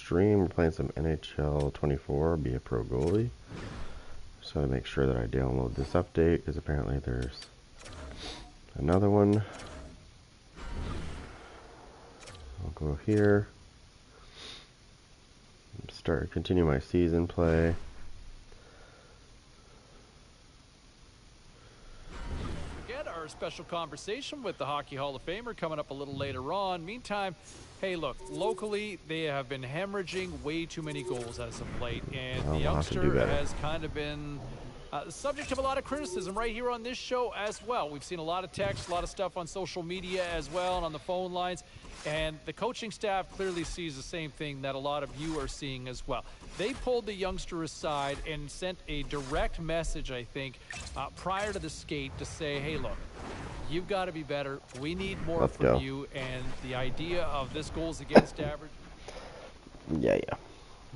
stream. We're playing some NHL 24, be a pro goalie. Just gotta make sure that I download this update, because apparently there's another one. I'll go here. Continue my season play. Our special conversation with the Hockey Hall of Famer coming up a little later on. Meantime, hey, look, locally they have been hemorrhaging way too many goals as of late, and the youngster has kind of been the subject of a lot of criticism right here on this show as well. We've seen a lot of text, a lot of stuff on social media as well and on the phone lines, and the coaching staff clearly sees the same thing that a lot of you are seeing as well. They pulled the youngster aside and sent a direct message, I think, prior to the skate to say, hey, look, you've got to be better. We need more from you. And the idea of this goals against average. Yeah.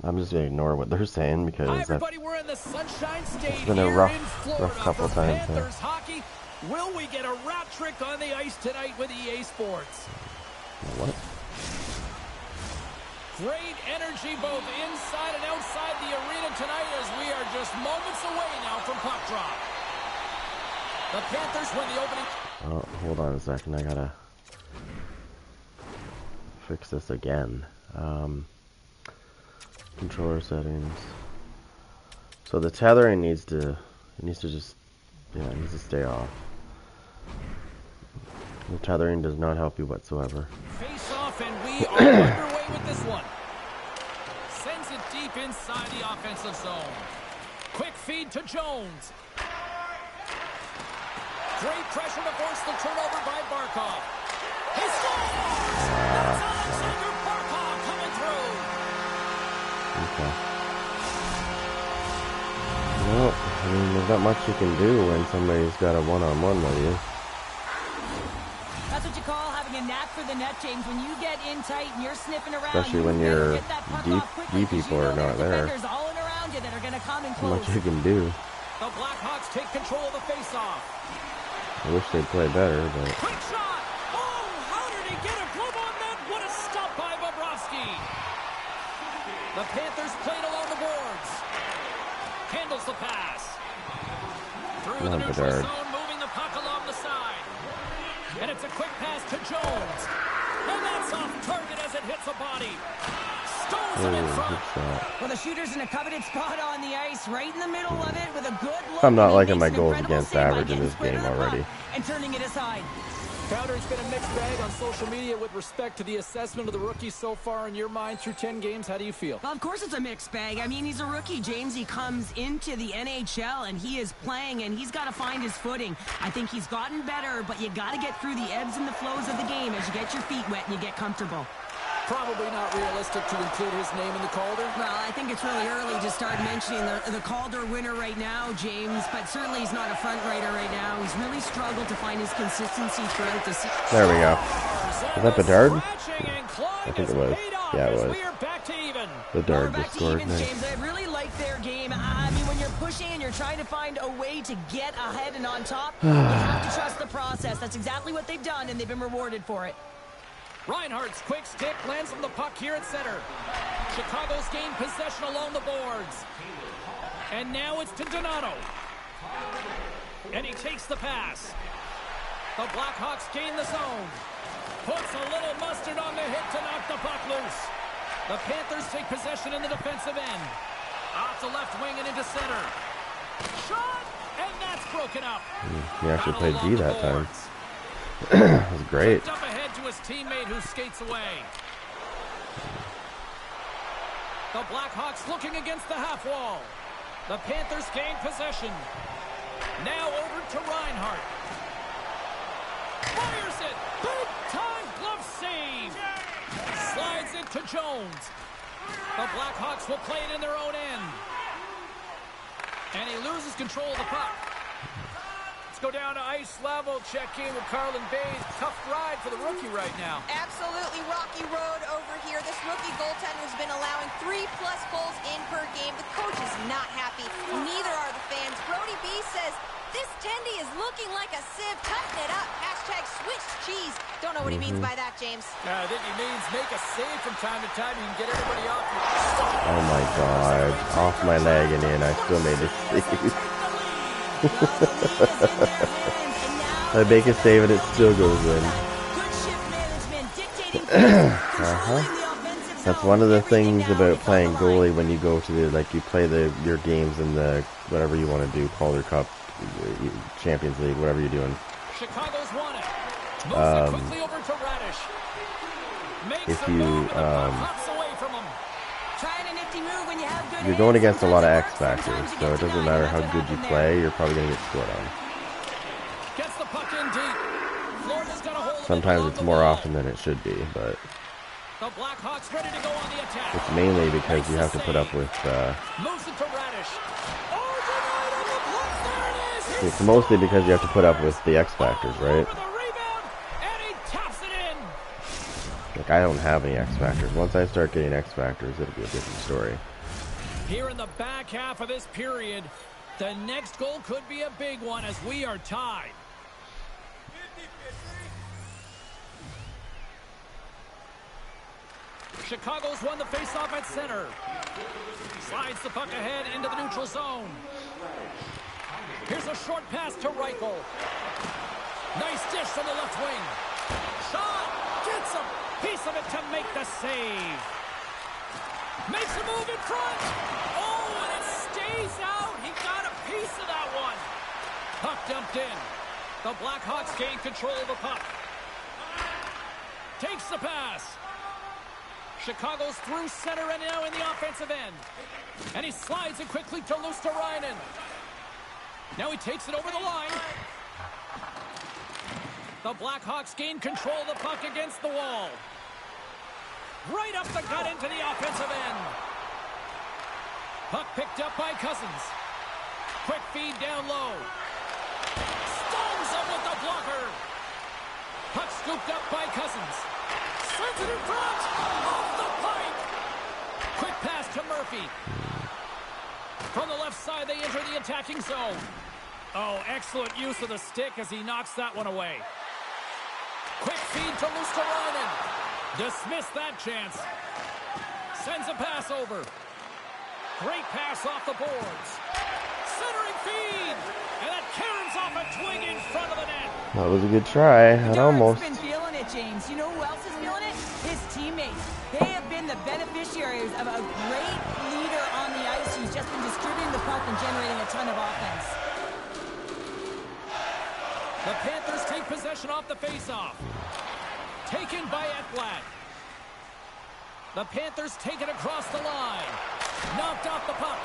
I'm just going to ignore what they're saying because we're in the Sunshine State. It's been a rough couple times. Panthers hockey. Will we get a rat trick on the ice tonight with EA Sports? What? Great energy both inside and outside the arena tonight as we are just moments away now from puck drop. The Panthers win the opening. Oh, hold on a second. I gotta fix this again. Controller settings. So the tethering needs to stay off. The tethering does not help you whatsoever. Face off, and we are underway with this one. Sends it deep inside the offensive zone. Quick feed to Jones. Great pressure to force the turnover by Barkov. He scores! That's Alexander Barkov coming through. Okay. Well, I mean, there's not much you can do when somebody's got a one-on-one with you. That's what you call having a knack for the net, James. When you get in tight and you're sniffing around, especially when your deep people are not there. There's all around you that are going to come and close. Not much you can do. The Blackhawks take control of the face-off. I wish they'd play better, but... Quick shot! Oh, how did he get a glove on that? What a stop by Bobrovsky! The Panthers played along the boards. Handles the pass. Through the neutral zone, moving the puck along the side. And it's a quick pass to Jones. And that's off target as it hits a body. Stones it in front. Well, the shooter's in a coveted spot on the ice, right in the middle of it with a good look. I'm not liking my goals against average in this game already. And turning it aside. Crowder's been a mixed bag on social media with respect to the assessment of the rookies so far in your mind through 10 games. How do you feel? Well, of course it's a mixed bag. I mean, he's a rookie, James. He comes into the NHL and he is playing and he's got to find his footing. I think he's gotten better, but you got to get through the ebbs and the flows of the game as you get your feet wet and you get comfortable. Probably not realistic to include his name in the Calder. Well, I think it's really early to start mentioning the Calder winner right now, James, but certainly he's not a front rider right now. He's really struggled to find his consistency throughout the season. There we go. Is that Bedard? I think it was. Yeah, it was. Bedard just scored. James, I really like their game. I mean, when you're pushing and you're trying to find a way to get ahead and on top, you have to trust the process. That's exactly what they've done, and they've been rewarded for it. Reinhardt's quick stick lands on the puck here at center. Chicago's gained possession along the boards. And now it's to Donato. And he takes the pass. The Blackhawks gain the zone. Puts a little mustard on the hit to knock the puck loose. The Panthers take possession in the defensive end. Off the left wing and into center. Shot! And that's broken up. He actually played D that time. That was great. Up ahead to his teammate who skates away. The Blackhawks looking against the half wall. The Panthers gain possession. Now over to Reinhardt. Fires it. Big time glove save. Slides it to Jones. The Blackhawks will play it in their own end. And he loses control of the puck. Go down to ice level, check in with Carlin Bays. Tough ride for the rookie right now. Absolutely rocky road over here. This rookie goaltender has been allowing 3+ goals in per game. The coach is not happy. Neither are the fans. Brody B says, this Tendy is looking like a sieve. Tighten it up. Hashtag switch cheese. Don't know what he means by that, James. I think he means make a save from time to time. You can get everybody off your my god. Off my leg and in. I still made a save. I make a save and it still goes in. That's one of the things about playing goalie when you go to the, like, you play your games in the, whatever you want to do, Calder Cup, Champions League, whatever you're doing. Chicago's won it. Moves it quickly over to Radish. If you, you're going against a lot of X factors, so it doesn't matter how good you play, you're probably going to get scored on. Gets the puck in deep. Florida's got a hold. Sometimes it's more often than it should be, but the Blackhawks ready to go on the attack. It's mainly because you have to put up with, moves it to Radish. Oh, denied on the block. There it is. It's mostly because you have to put up with the X factors, right? Like, I don't have any X factors. Once I start getting X factors, it'll be a different story. Here in the back half of this period, the next goal could be a big one as we are tied. Chicago's won the faceoff at center. Slides the puck ahead into the neutral zone. Here's a short pass to Reichel. Nice dish from the left wing. Shot! Gets a piece of it to make the save. Makes a move in front. Oh, and it stays out. He got a piece of that one. Puck dumped in. The Blackhawks gain control of the puck. Takes the pass. Chicago's through center and now in the offensive end. And he slides it quickly to Luosterainen. Now he takes it over the line. The Blackhawks gain control of the puck against the wall. Right up the gut into the offensive end. Puck picked up by Cousins. Quick feed down low. Stones him with the blocker. Puck scooped up by Cousins. Sends it in front. Off the pipe. Quick pass to Murphy. From the left side, they enter the attacking zone. Oh, excellent use of the stick as he knocks that one away. Quick feed to Luosterainen. Dismiss that chance. Sends a pass over. Great pass off the boards. Centering feed. And that caroms off a twig in front of the net. That was a good try. It almost. Been feeling it, James. You know who else is feeling it? His teammates. They have been the beneficiaries of a great leader on the ice who's just been distributing the puck and generating a ton of offense. The Panthers take possession off the faceoff. Taken by Ekblad. The Panthers take it across the line. Knocked off the puck.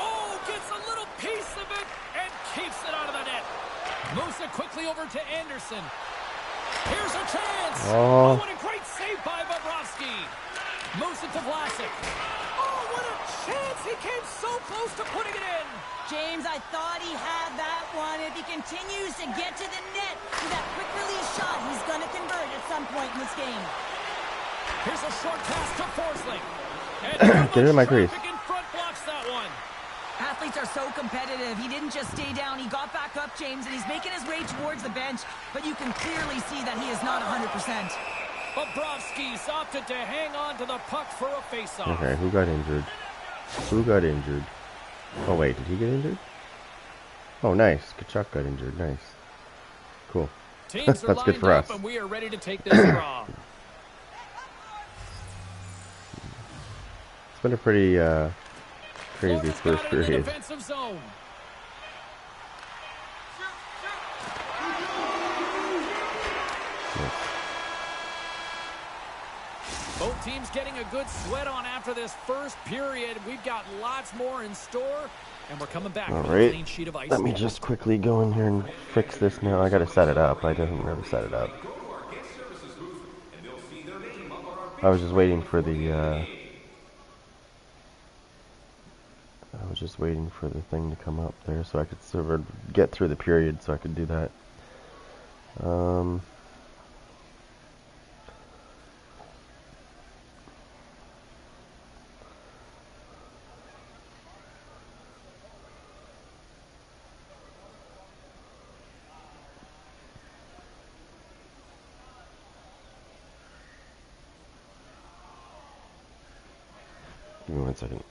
Oh, gets a little piece of it and keeps it out of the net. Moves it quickly over to Anderson. Here's a chance. Oh, what a great save by Bobrovsky. Moves it to Vlasic. Oh, what a chance. He came so close to putting it in. James, I thought he had that one. If he continues to get to the net with that quick release shot, he's going to convert at some point in this game. Here's a short pass to Forsling. Get it in my crease. In front blocks that one. Athletes are so competitive. He didn't just stay down. He got back up, James, and he's making his way towards the bench, but you can clearly see that he is not 100%. Bobrovsky's opted to hang on to the puck for a faceoff. Okay, who got injured? Who got injured? Oh, wait, did he get injured? Oh, nice. Kachuk got injured. Nice. Cool. Teams are That's good for lined us. up, and we are ready to take this draw. It's been a pretty crazy first period. Defensive zone. Both teams getting a good sweat on after this first period. We've got lots more in store, and we're coming back with a clean sheet of ice. Let me just quickly go in here and fix this now. I got to set it up. I didn't really set it up. I was just waiting for the I was just waiting for the thing to come up there so I could sort of get through the period so I could do that. Give me 1 second.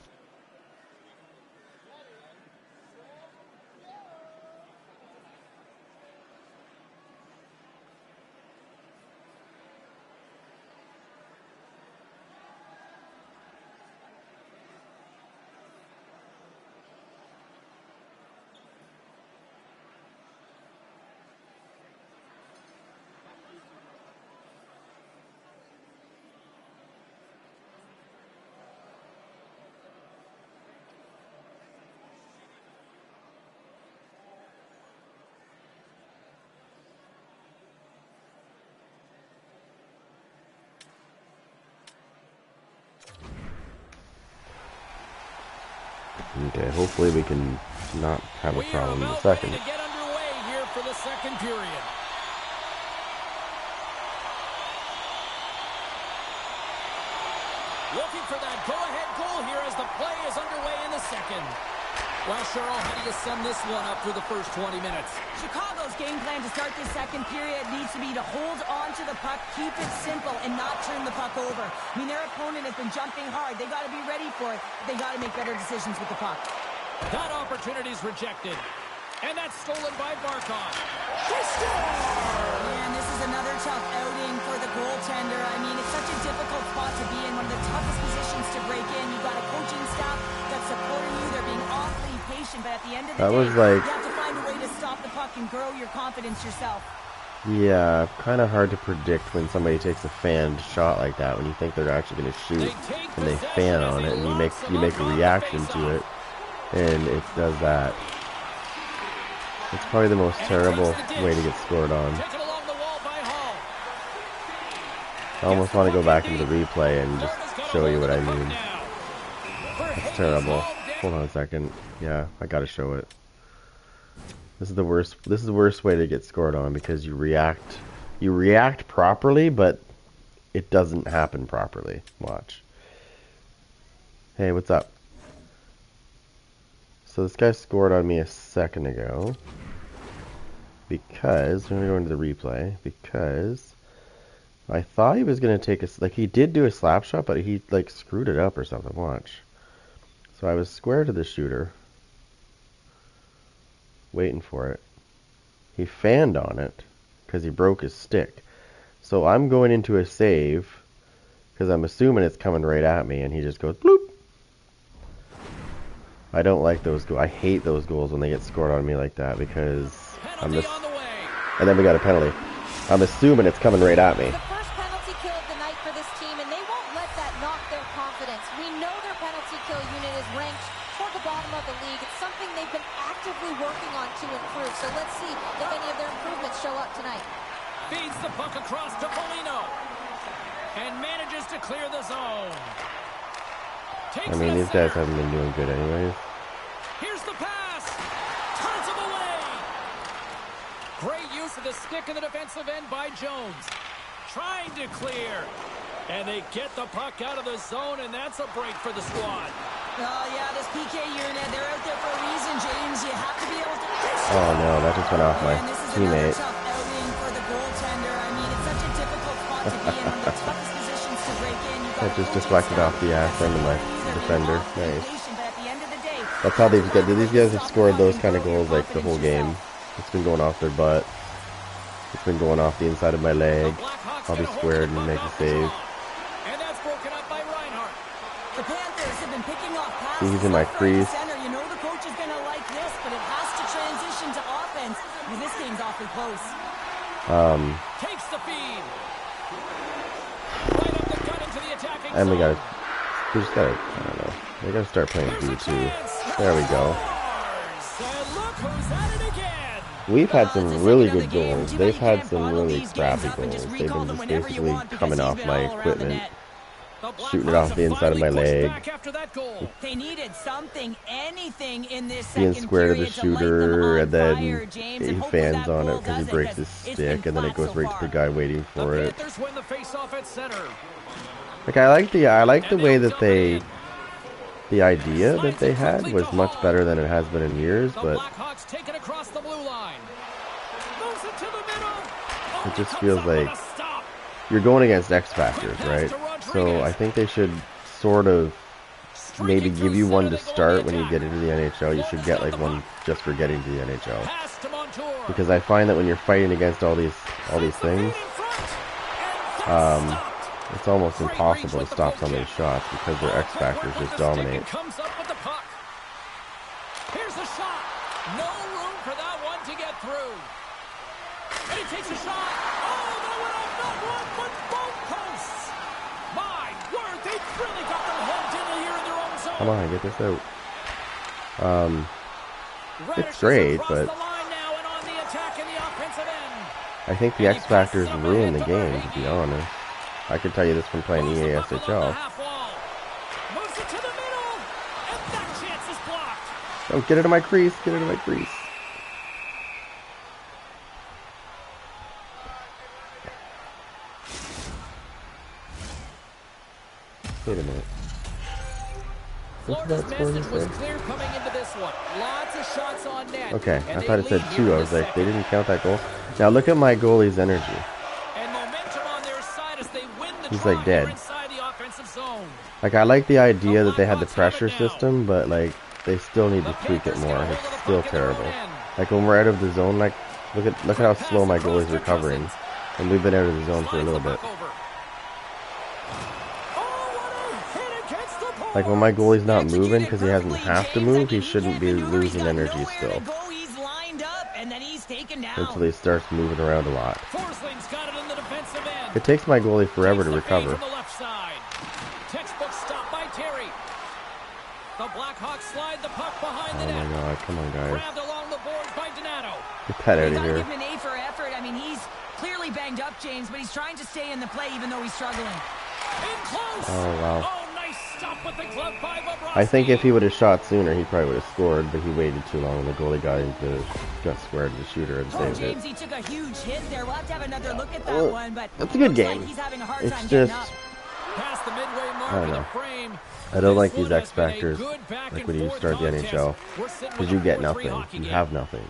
Okay, hopefully we can not have a problem in the second. To get underway here for the second period. Looking for that go-ahead goal here as the play is underway in the second. Well, Cheryl, how do you sum this one up through the first 20 minutes? Chicago's game plan to start this second period needs to be to hold on to the puck, keep it simple, and not turn the puck over. I mean, their opponent has been jumping hard. They got to be ready for it. They got to make better decisions with the puck. That opportunity's rejected. And that's stolen by Barkov. Man, this is another tough outing for the goaltender. I mean, it's such a difficult spot to be in, one of the toughest positions to break in. You've got a coaching staff that's supporting you. They're being awfully patient, but at the end of the day, you have to find a way to stop the puck and grow your confidence yourself. Yeah, kind of hard to predict when somebody takes a fanned shot like that, when you think they're actually going to shoot and they fan on it, and you make a reaction to it, and it does that. It's probably the most terrible way to get scored on. I almost want to go back into the replay and just show you what I mean. It's terrible. Hold on a second. Yeah, I gotta show it. This is the worst. This is the worst way to get scored on, because you react properly, but it doesn't happen properly. Watch. Hey, what's up? So this guy scored on me a second ago because, I'm going to go into the replay, because I thought he was going to take a, like, he did do a slap shot, but he, like, screwed it up or something. Watch. So I was square to the shooter, waiting for it. He fanned on it because he broke his stick. So I'm going into a save because I'm assuming it's coming right at me, and he just goes bloop. I don't like those goals. I hate those goals when they get scored on me like that, because and then we got a penalty. I'm assuming it's coming right at me. The first penalty kill of the night for this team, and they won't let that knock their confidence. We know their penalty kill unit is ranked toward the bottom of the league. It's something they've been actively working on to improve. So let's see if any of their improvements show up tonight. Feeds the puck across to Polino and manages to clear the zone. I mean, these guys haven't been doing good anyways. Here's the pass. Turns him away. Great use of the stick in the defensive end by Jones. Trying to clear. And they get the puck out of the zone, and that's a break for the squad. Oh, yeah, this PK unit, they're out there for a reason, James. You have to be able to... Oh, no, that just went off my teammate. This is another tough outing for the goaltender. I mean, it's such a difficult spot to be in, one of the toughest positions to break in. That just deflected off the ass end of my defender. Nice. That's how these guys have scored those kind of goals like the whole game. It's been going off their butt. It's been going off the inside of my leg. I'll be squared and make a save. He's in my crease. You know the coach is going to like this, but it has to transition to offense. This game's awfully close. Takes the feed. Right up the gut into the attacking and we just gotta, I don't know. We gotta start playing B2. There we go. We've had some really good goals. They've had some really crappy goals. They've been just basically coming off my equipment, shooting it off the inside of my leg. They needed something, anything in this being square to the shooter, and then he fans on it because he breaks his stick, and then it goes right to the guy waiting for it. Like, I like the way that the idea that they had was much better than it has been in years, but it just feels like you're going against X Factors, right? So I think they should sort of maybe give you one to start when you get into the NHL. You should get like one just for getting to the NHL. Because I find that when you're fighting against all these things, it's almost impossible to stop some of these shots because their X factors just dominate. Here's a shot. No room for that one to get through. And he takes a shot. Oh, that went off not one, but both posts. My word, they really got them hemmed in here in their own zone. Come on, get this out. It's straight, but I think the X factors ruin the game, to be honest. I can tell you this from playing EASHL. Oh, get into my crease, get into my crease. Wait a minute. What's that score say? Okay, I thought it said 2. I was like, they didn't count that goal. Now look at my goalie's energy. He's like dead. Like, I like the idea that they had the pressure system, but like, they still need to tweak it more. It's still terrible. Like when we're out of the zone, like look at how slow my goalie's recovering, and we've been out of the zone for a little bit. Like when my goalie's not moving because he doesn't have to move, he shouldn't be losing energy still. Until he starts moving around a lot. It takes my goalie forever to recover. The Blackhawks slide the puck behind the net. Oh my god, come on guys. Grabbed along the boards by Donato. Get that out of here. Give him an A for effort. I mean, he's clearly banged up, James, but he's trying to stay in the play even though he's struggling. In close. Oh wow. Oh, nice stop with the glove by Bobrovsky. I think if he would have shot sooner, he probably would have scored, but he waited too long and the goalie got squared to the shooter and saved James, it. he took a huge hit there. We'll have to have another look at that one, but it's a good game. Like he's having a hard it's time just past the midway mark I don't know. of the frame. I don't like these X factors, like when you start the NHL, because you get nothing, you have nothing.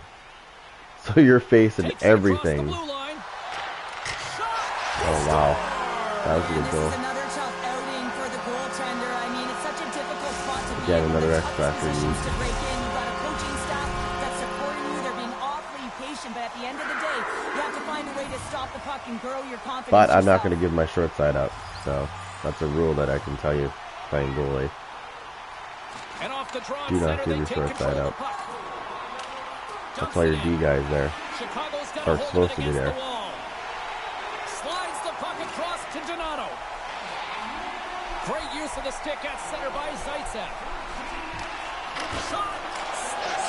So you're facing everything. Oh wow, that was a good goal. Again, another X factor used. But I'm not going to give my short side up, so that's a rule that I can tell you. Playing goalie. Do not give your short side up. That's why your D guys there are supposed to be there. Slides the puck across to Donato. Great use of the stick at center by Zaitsev. Shot.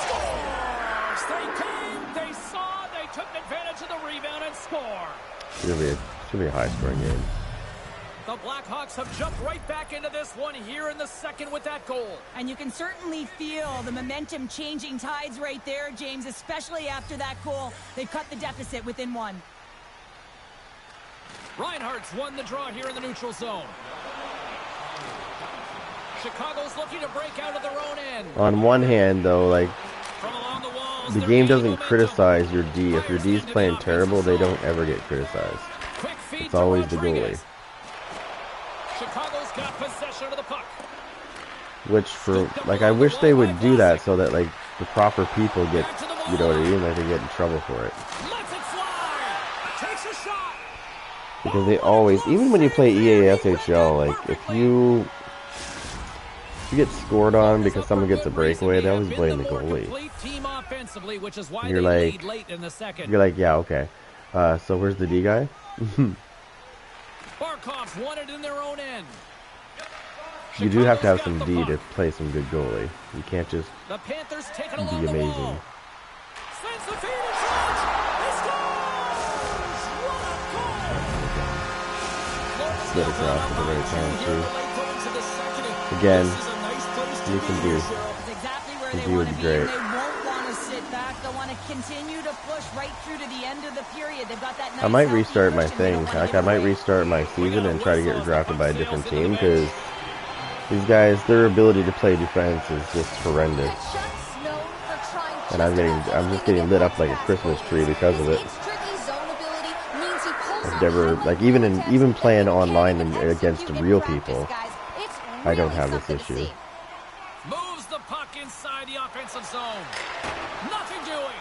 Scores. They came. They saw. They took advantage of the rebound and score. It's gonna be a high scoring game. The Blackhawks have jumped right back into this one here in the second with that goal. And you can certainly feel the momentum changing tides right there, James, especially after that goal. They cut the deficit within one. Reinhardt's won the draw here in the neutral zone. Chicago's looking to break out of their own end. On one hand, though, like, the game doesn't criticize your D. If your D's playing terrible, they don't ever get criticized. It's always the goalie. Chicago's got possession of the puck. Which, for, like, I wish they would do that so that, like, the proper people get, you know what I mean? Like, they get in trouble for it. Lets it fly. Takes a shot. Because they always, even when you play EASHL, like, if you get scored on because someone gets a breakaway, they always blame the goalie. And you're like, yeah, okay. So where's the D guy? Barkov's won it in their own end. You do have to have some D to play some good goalie. You can't just be amazing. Sends the feed in front. He scores! What a goal! Split across at the right time too. Again, you can do. You would be great. Continue to push right through to the end of the period. They've got that nice I might restart my thing. Like, I might restart my season and try to get drafted by a different team because these guys, their ability to play defense is just horrendous. And I'm just getting lit up like a Christmas tree because of it. I've never, like, even playing online and against real people, I don't have this issue. Moves the puck inside the offensive zone. Nothing doing.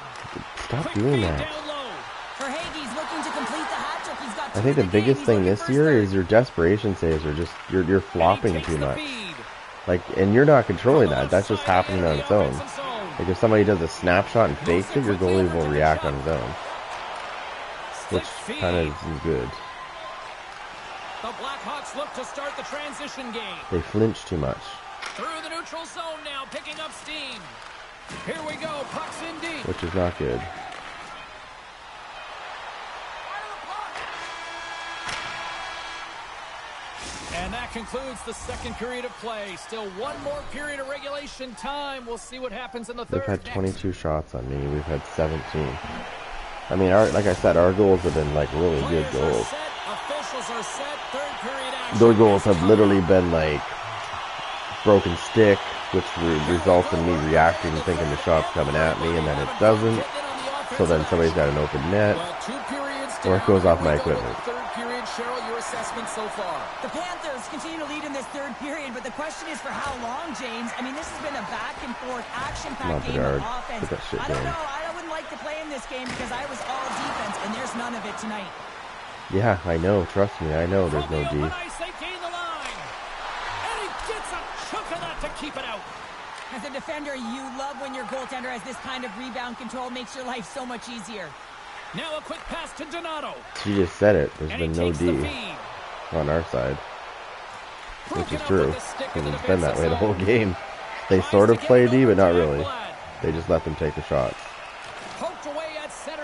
Stop Quick doing feed that. down low. He's looking to complete the hat trick. He's got I think the biggest thing this year is your desperation saves are just you're flopping too much. Like, and you're not controlling that. That's just happening on its own. Like if somebody does a snapshot and fakes it, your goalie will react on his own, which kind of is good. The Blackhawks look to start the transition game. They flinch too much. Through the neutral zone now, picking up steam. Here we go, puck's in deep. Which is not good. And that concludes the second period of play. Still one more period of regulation time. We'll see what happens in the third. They've had 22 shots on me. We've had 17. I mean, like I said, our goals have been like really good goals. Officials are set. Third period action. Their goals have literally been like broken stick, which results in me reacting and thinking the shot's coming at me, and then it doesn't. So then somebody's got an open net, or it goes off my equipment. Cheryl, your assessment so far? The Panthers continue to lead in this third period, but the question is for how long, James? I mean, this has been a back-and-forth, action-packed game of offense. I don't know. I wouldn't like to play in this game because I was all defense, and there's none of it tonight. Yeah, I know. Trust me, I know there's no D. They gain the line. And he gets a chunk of that to keep it out. As a defender, you love when your goaltender has this kind of rebound control. Makes your life so much easier. Now a quick pass to Donato. She just said it. There's been no D on our side. Which is true. Because it's been that way the whole game. They sort of play D, but not really. They just let them take the shots.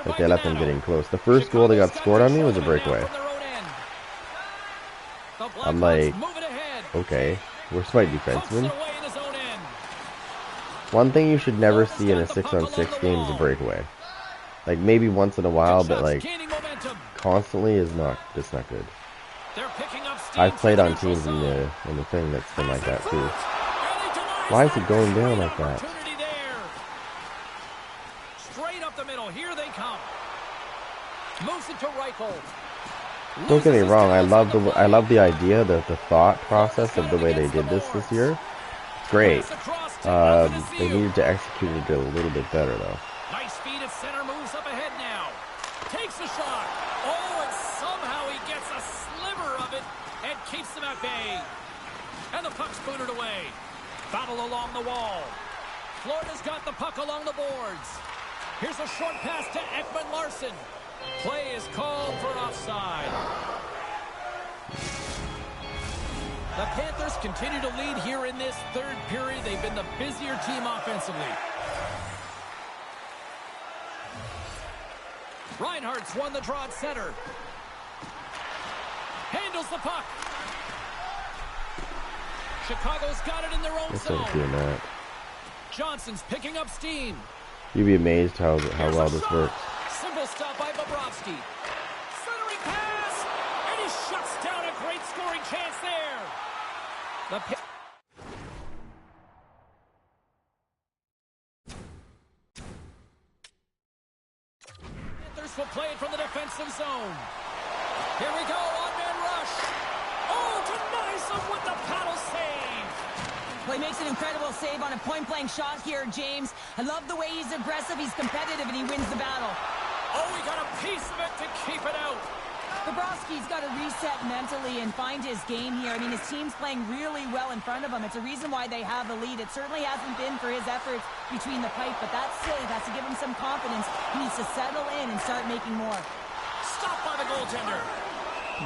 Like they let them get in close. The first goal they got scored on me was a breakaway. I'm like, okay, where's my defenseman? One thing you should never see in a 6-on-6 game is a breakaway. Like maybe once in a while, but like constantly is not. It's not good. I've played on teams in the thing that's been like that too. Why is it going down like that? Straight up the middle. Here they come. Moves it to Reichel. Don't get me wrong. I love the idea, the thought process of the way they did this year. It's great. They needed to execute it a little bit better though. Nice speed at center, moves up ahead now. Takes a shot. Oh, and somehow he gets a sliver of it and keeps them at bay. And the puck's booted away. Battle along the wall. Florida's got the puck along the boards. Here's a short pass to Ekman Larson. Play is called for offside. The Panthers continue to lead here in this third period. They've been the busier team offensively. Reinhardt's won the draw at center. Handles the puck. Chicago's got it in their own zone. Doing that. Johnson's picking up steam. You'd be amazed how well this works. Simple stop by Bobrovsky. Centering pass, and he shuts down a great scoring chance there. The Panthers will play it from the defensive zone. Here we go, on-man rush. Oh, denies him with the paddle save. Well, he makes an incredible save on a point-blank shot here, James. I love the way he's aggressive, he's competitive, and he wins the battle. Oh, he got a piece of it to keep it out. Bobrovsky's got to reset mentally and find his game here. I mean, his team's playing really well in front of him. It's a reason why they have the lead. It certainly hasn't been for his efforts between the pipe, but that save has to give him some confidence. He needs to settle in and start making more. Stopped by the goaltender.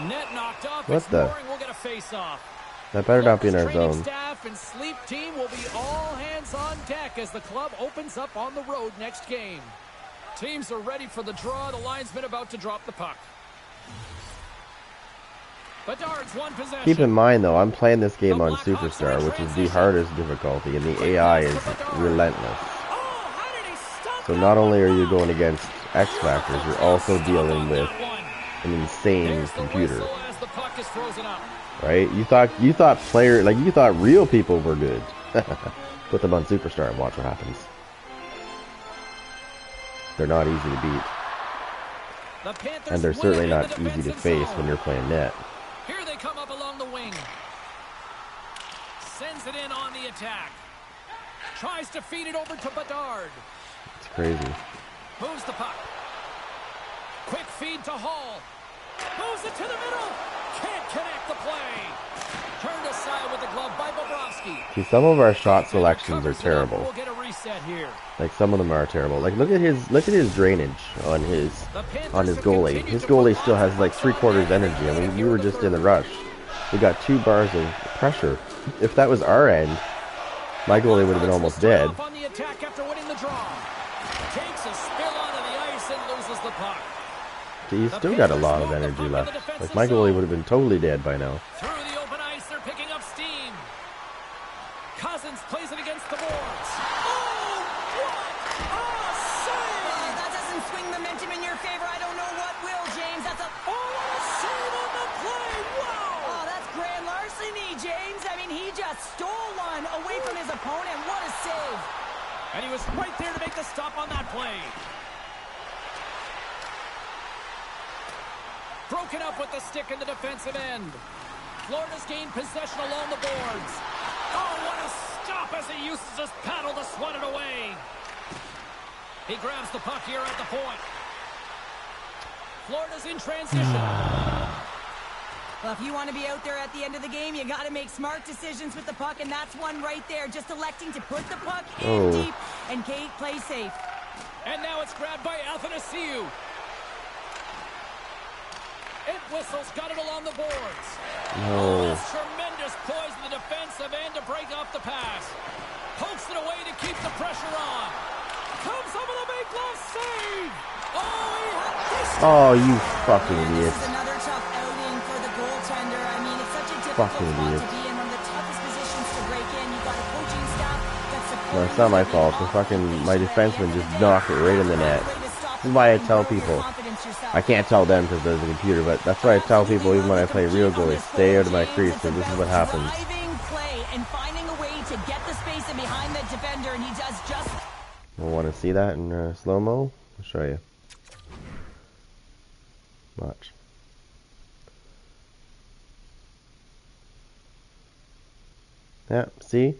Net knocked off. What the? We'll get a face-off. That better not be in our zone. Staff and sleep team will be all hands on deck as the club opens up on the road next game. Teams are ready for the draw. The linesman about to drop the puck. Bedard's one possession. Keep in mind though, I'm playing this game on Superstar, which is the hardest difficulty, and the AI is relentless. So not only are you going against X Factors, you're also dealing with an insane computer. Right? You thought real people were good. Put them on Superstar and watch what happens. They're not easy to beat. And they're certainly not easy to face when you're playing net. Here they come up along the wing. Sends it in on the attack. Tries to feed it over to Bedard. It's crazy. Moves the puck. Quick feed to Hall. Moves it to the middle. Can't connect the play. Turned aside with the glove by Bobrovsky. See, some of our shot selections are terrible. We'll get a reset here. Like, some of them are terrible. Like, look at his drainage on his goalie. His goalie still has like 3/4 energy. I mean, we were just in the rush. We got 2 bars of pressure. If that was our end, my goalie would have been almost dead. On the attack after winning the draw. Takes a spill onto the ice and loses the puck. He's still got a lot of energy left. Like, my goalie would have been totally dead by now. Through the open ice, they're picking up steam. Cousins plays it against the boards. Oh, what a save! That doesn't swing momentum in your favor. I don't know what will, James. That's a... Oh, what a save on the play! Wow! Oh, that's grand larceny, James. I mean, he just stole one away from his opponent. What a save! And he was right there to make the stop on that play. Broken up with the stick in the defensive end. Florida's gained possession along the boards. Oh, what a stop as he uses his paddle to swat it away. He grabs the puck here at the point. Florida's in transition. Well, if you want to be out there at the end of the game, you got to make smart decisions with the puck, and that's one right there. Just electing to put the puck in deep and Kate play safe. And now it's grabbed by Athanasiou. It whistles, got it along the boards. No. Oh, that's tremendous poise in the defensive end to break off the pass. Pokes it away to keep the pressure on. Comes up with a big glove save. Oh, you fucking idiot. This is another tough outing for the goaltender. I mean, it's such a difficult Fucking spot idiot. to be in, one of the toughest positions to break in. You've got a coaching staff that's supporting. No, it's not my fault. My defenseman just knocked it right in the net. This is why I tell people. I can't tell them because there's a computer, but that's why I tell people even when I play real goalie, stay out of my crease because this is what happens. Play and finding a way to get the space in behind the defender, and he does just. We'll want to see that in slow-mo? I'll show you. Watch. Yeah, see?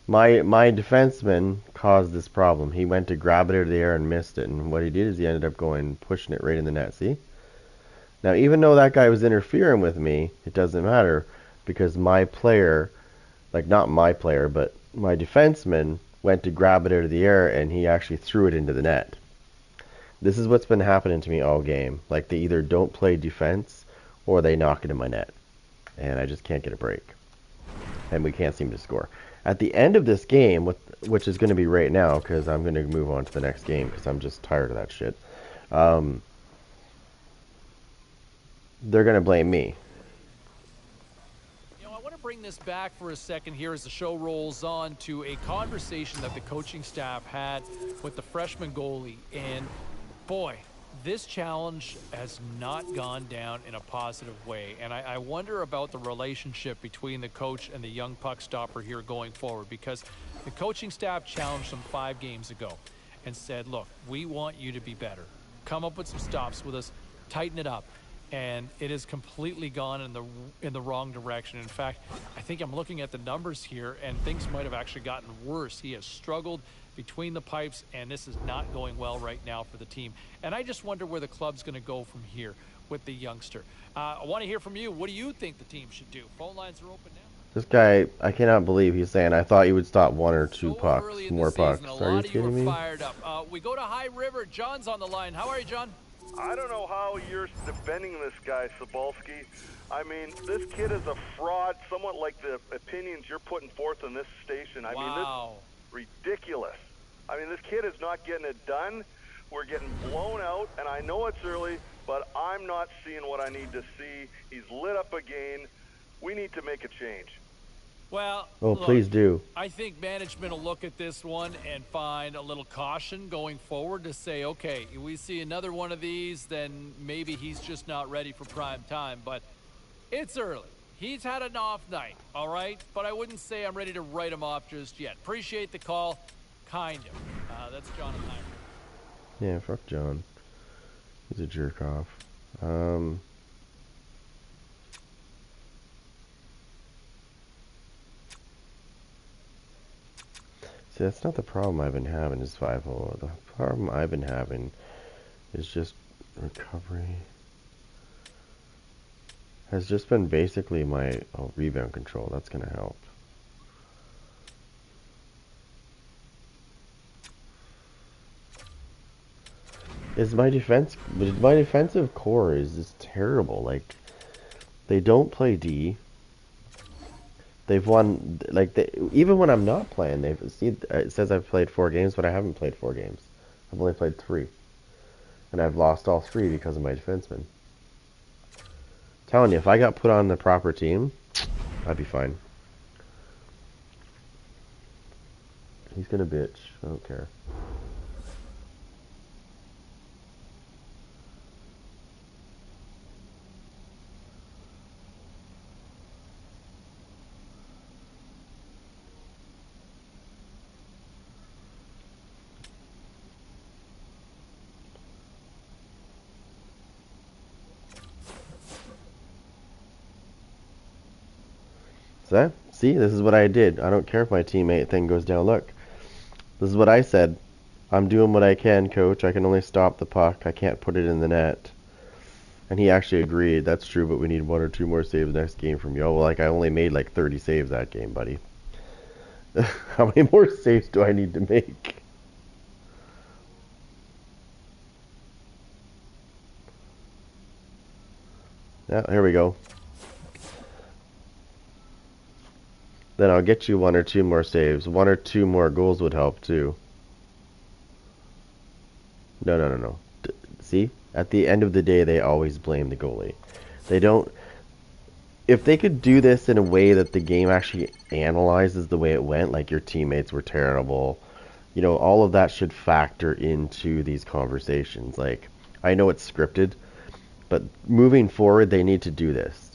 My defenseman caused this problem. He went to grab it out of the air and missed it, and what he did is he ended up pushing it right in the net, see? Now, even though that guy was interfering with me, it doesn't matter, because my player, like not my player, but my defenseman went to grab it out of the air, and he actually threw it into the net. This is what's been happening to me all game. Like, they either don't play defense, or they knock it in my net. And I just can't get a break. And we can't seem to score. At the end of this game, which is going to be right now, because I'm going to move on to the next game, because I'm just tired of that shit, they're going to blame me. You know, I want to bring this back for a second here as the show rolls on to a conversation that the coaching staff had with the freshman goalie. And, boy, this challenge has not gone down in a positive way, and I wonder about the relationship between the coach and the young puck stopper here going forward, because the coaching staff challenged them 5 games ago and said, look, we want you to be better. Come up with some stops with us, tighten it up. And it has completely gone in the wrong direction. In fact, I think I'm looking at the numbers here, and things might have actually gotten worse. He has struggled between the pipes, and this is not going well right now for the team. And I just wonder where the club's going to go from here with the youngster. I want to hear from you. What do you think the team should do? Phone lines are open now. This guy, I cannot believe he's saying, I thought you would stop 1 or 2 pucks, more pucks. Are you kidding me? Fired up. We go to High River. John's on the line. How are you, John? I don't know how you're defending this guy, Sobolski. I mean, this kid is a fraud, somewhat like the opinions you're putting forth in this station. I mean, this is ridiculous. I mean, this kid is not getting it done. We're getting blown out, and I know it's early, but I'm not seeing what I need to see. He's lit up again. We need to make a change. Well, look, please do. I think management will look at this one and find a little caution going forward to say, okay, if we see another one of these, then maybe he's just not ready for prime time. But it's early. He's had an off night, all right? But I wouldn't say I'm ready to write him off just yet. Appreciate the call. Kind of. That's John and I. Yeah, fuck John. He's a jerk off. See, that's not the problem I've been having is 5-0. The problem I've been having is just recovery. Has just been basically my rebound control. That's going to help. My defensive core is just terrible. Like, they don't play D. They've won, like, even when I'm not playing, it says I've played 4 games, but I haven't played 4 games. I've only played 3. And I've lost all 3 because of my defensemen. Telling you, if I got put on the proper team, I'd be fine. He's gonna bitch. I don't care. See, this is what I did. I don't care if my teammate thing goes down. Look, this is what I said. I'm doing what I can, coach. I can only stop the puck. I can't put it in the net. And he actually agreed. That's true, but we need 1 or 2 more saves next game from you. Oh, well, like, I only made like 30 saves that game, buddy. How many more saves do I need to make? Yeah, here we go. Then I'll get you 1 or 2 more saves. 1 or 2 more goals would help too. No. See? At the end of the day, they always blame the goalie. They don't... If they could do this in a way that the game actually analyzes the way it went, like your teammates were terrible, you know, all of that should factor into these conversations. Like, I know it's scripted, but moving forward, they need to do this.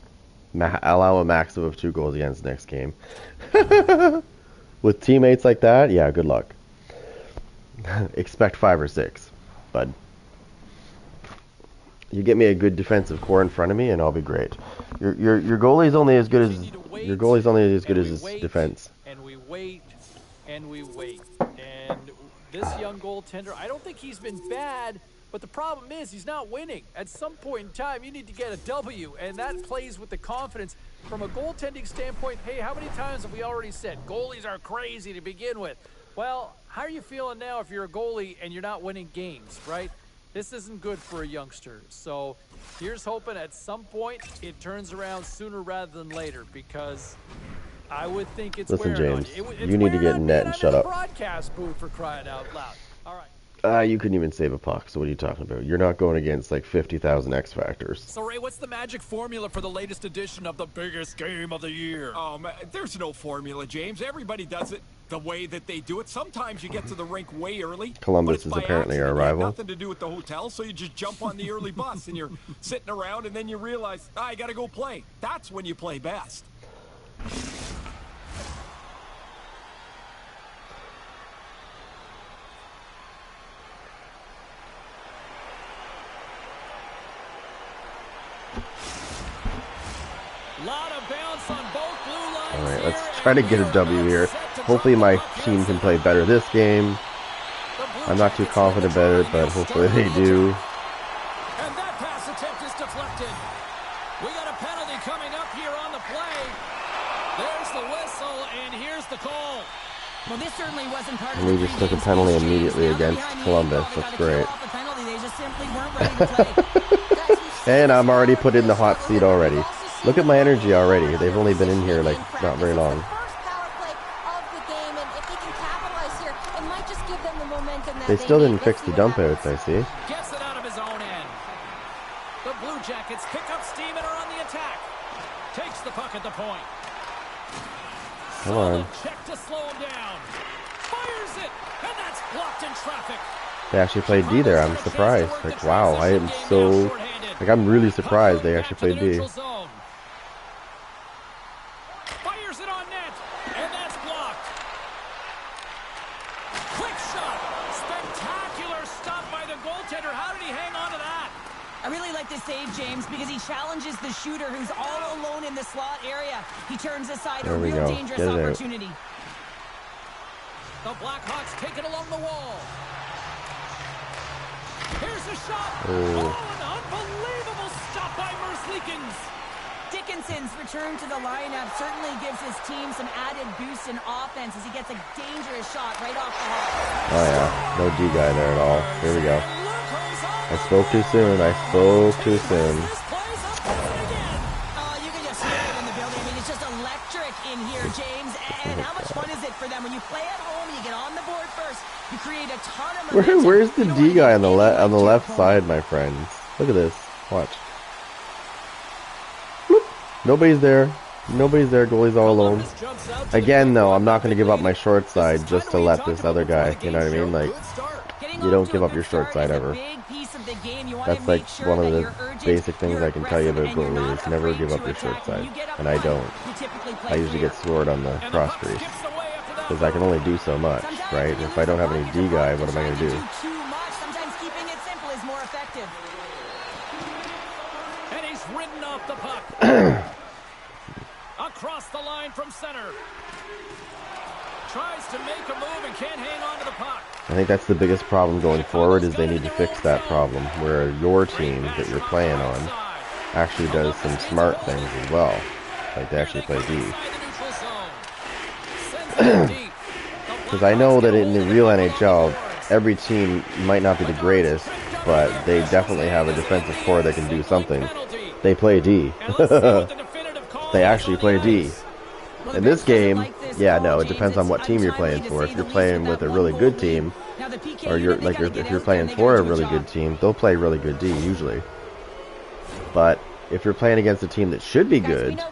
Allow a maximum of 2 goals against next game. With teammates like that, yeah, good luck. Expect 5 or 6, bud. You get me a good defensive core in front of me, and I'll be great. Your goalie's only as good as his defense. And we wait, and we wait. And this young goaltender, I don't think he's been bad. But the problem is he's not winning. At some point in time, you need to get a W, and that plays with the confidence. From a goaltending standpoint, hey, how many times have we already said goalies are crazy to begin with? Well, how are you feeling now if you're a goalie and you're not winning games, right? This isn't good for a youngster. So here's hoping at some point it turns around sooner rather than later, because I would think it's Listen, wearing James, on you need to get in net and shut up. Broadcast booth, for crying out loud. All right. You couldn't even save a puck, so what are you talking about? You're not going against like 50,000 X Factors. So, Ray, what's the magic formula for the latest edition of the biggest game of the year? There's no formula, James. Everybody does it the way that they do it. Sometimes you get to the rink way early. Columbus is apparently our rival. It has nothing to do with the hotel, so you just jump on the early bus and you're sitting around, and then you realize, I got to go play. That's when you play best. Alright, let's try to get a W here. Hopefully my team can play better this game. I'm not too confident about it, but hopefully they do. And that pass attempt is deflected. We got a penalty coming up here on the play. There's the whistle, and here's the call. Well, this certainly wasn't part of and we just took a penalty immediately against Columbus. That's great. And I'm already put in the hot seat already. Look at my energy already. They've only been in here like not very long. They still didn't fix the dump outs, I see. Gets it out of his own end. The Blue Jackets pick up steam and are on the attack. Takes the puck at the point. Come on. Check to slow him down. Fires it, and that's blocked in traffic. They actually played D there. I'm surprised. Like, wow, I am so... Like, I'm really surprised they actually played D. Fires it on net, and that's blocked. Quick shot. Spectacular stop by the goaltender. How did he hang on to that? I really like this save, James, because he challenges the shooter who's all alone in the slot area. He turns aside a real dangerous opportunity. The Blackhawks take it along the wall. Here's a shot. Oh. An unbelievable stop by Merzlikins. Dickinson's return to the lineup certainly gives his team some added boost in offense as he gets a dangerous shot right off the hop. Oh yeah, no D guy there at all. Here we go. I spoke too soon. I spoke too soon. Oh, you can just hear it in the building. I mean, it's just electric in here, James. And how much fun is it for them when you play at home? You get on the board first. You create a ton of momentum. Where's the D guy on the left side, my friends? Look at this. Watch. Bloop. Nobody's there. Nobody's there. Goalie's all alone. Again, though, I'm not going to give up my short side just to let this other guy. You know what I mean? Like, you don't give up your short side ever. That's like one of the basic things I can tell you about goalie is never give up your short side. And I don't. I usually get scored on the cross crease. Because I can only do so much, right? If I don't have any D guy, what am I going to do? Sometimes keeping it simple is more effective. And he's ridden off the puck. Across the line from center. Tries to make a move and can't hang on to the puck. I think that's the biggest problem going forward is they need to fix that problem where your team that you're playing on actually does some smart things as well. Like they actually play D. Because I know that in the real NHL, every team might not be the greatest, but they definitely have a defensive core that can do something. They play D. They actually play D. In this game, yeah, no, it depends on what team you're playing for. If you're playing with a really good team, or if you're playing for a really good team, they'll play really good D usually. But if you're playing against a team that should be good,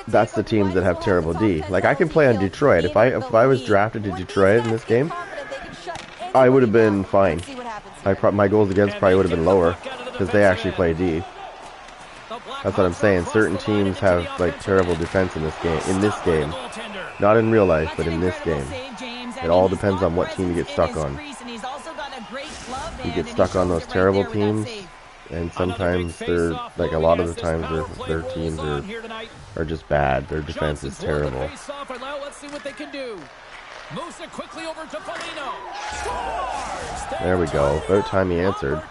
that's the teams that have terrible D. Like I can play on Detroit. If I was drafted to Detroit in this game, I would have been fine. My goals against probably would have been lower because they actually play D. That's what I'm saying. Certain teams have like terrible defense in this game. Not in real life, but in this game. It all depends on what team you get stuck on. You get stuck on those terrible teams, and sometimes they're like a lot of the times their teams are just bad. Their defense is terrible. Let's see what they can do. Moves it quickly over to Foligno. There we go. About time he answered.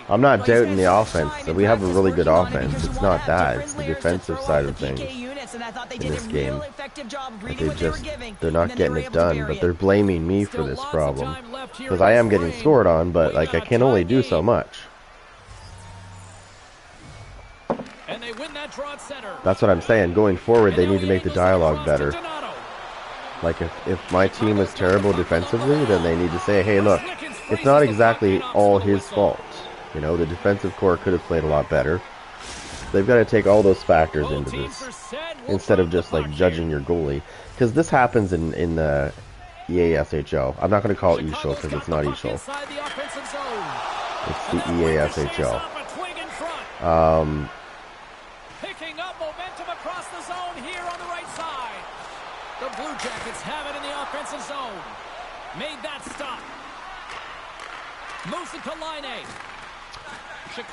I'm not doubting the offense. So we have a really good offense. It's not that. It's the defensive side of things in this game. They're not getting it done, but they're blaming me for this problem. Because I am getting scored on, but like I can only do so much. That's what I'm saying. Going forward, they need to make the dialogue better. Like if my team is terrible defensively, then they need to say, hey, look, it's not exactly all his fault. You know, the defensive core could have played a lot better. They've got to take all those factors into this instead of just like judging your goalie. Because this happens in the EASHL. I'm not going to call it ESHL because it's not ESHL. It's the EASHL. Picking up momentum across the zone here on the right side. The Blue Jackets have it in the offensive zone. Made that stop. Moves it to line A.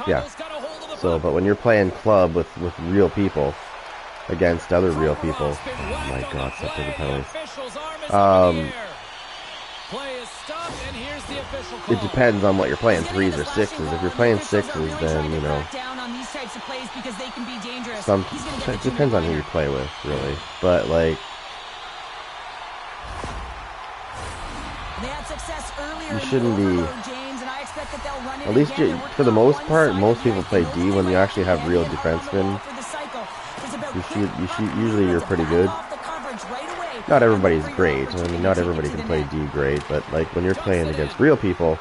Yeah. So, but when you're playing club with real people against other real people, oh my God, stop taking penalties. It depends on what you're playing, 3s or 6s. If you're playing 6s, then you know. It depends on who you play with, really. But like, you shouldn't be. At least for the most part, most people play D when you actually have real defensemen. Usually you're pretty good. Not everybody's great. I mean, not everybody can play D great, but like when you're playing against real people,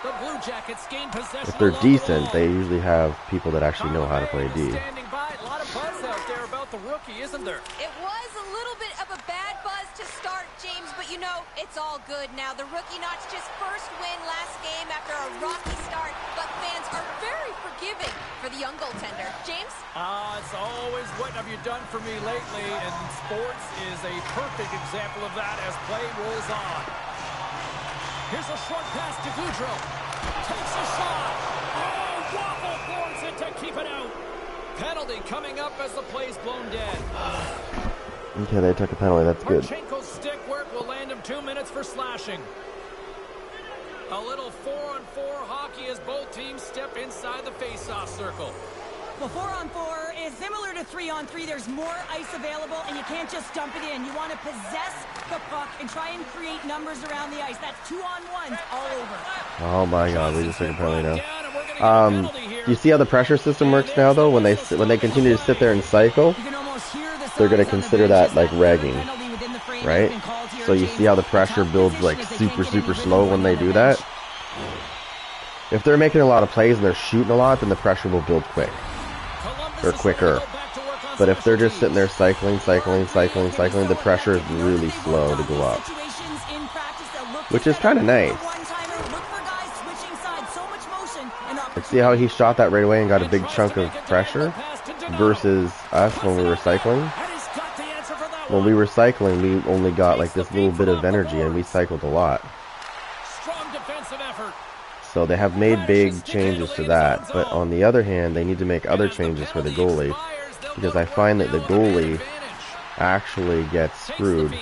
if they're decent, they usually have people that actually know how to play D. It was a little bit of a bad buzz to start, James, but you know, it's all good now. The rookie notched his first win last game after a rocky start, but fans are very forgiving for the young goaltender. James? It's always what have you done for me lately, and sports is a perfect example of that as play rolls on. Here's a short pass to Goudreau. Takes a shot. Oh, Waffle boards it to keep it out. Penalty coming up as the play's blown dead. Okay, they took a penalty. That's good. Marchenko's stick work will land him 2 minutes for slashing. A little 4-on-4 hockey as both teams step inside the face-off circle. Well, 4-on-4 is similar to 3-on-3. There's more ice available, and you can't just dump it in. You want to possess the puck and try and create numbers around the ice. That's 2-on-1s all over. Oh my God, we just took a penalty now. You see how the pressure system works now, though? When they continue to sit there and cycle, they're going to consider that like ragging, right? So you see how the pressure builds like super slow when they do that? If they're making a lot of plays and they're shooting a lot, then the pressure will build quick. Or quicker. But if they're just sitting there cycling, the pressure is really slow to go up. Which is kind of nice. Like, see how he shot that right away and got a big chunk of pressure? Versus us when we were cycling? When we were cycling, we only got like this little bit of energy and we cycled a lot. So they have made big changes to that, but on the other hand, they need to make other changes for the goalie, because I find that the goalie actually gets screwed.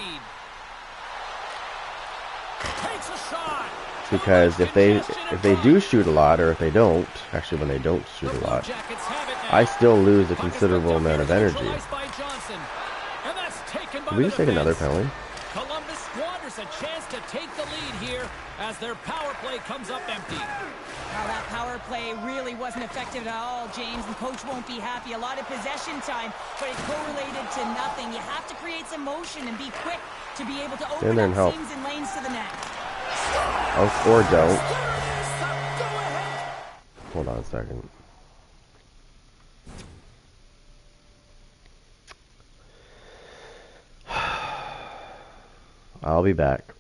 Because if they do shoot a lot, or if they don't, actually when they don't shoot a lot, I still lose a considerable amount of energy. Did we just take another penalty? Columbus squanders a chance to take the lead here as their power play comes up empty. Now that power play really wasn't effective at all, James, and coach won't be happy. A lot of possession time, but it correlated to nothing. You have to create some motion and be quick to be able to open up seams and lanes to the net. Oh, or don't. Hold on a second. I'll be back.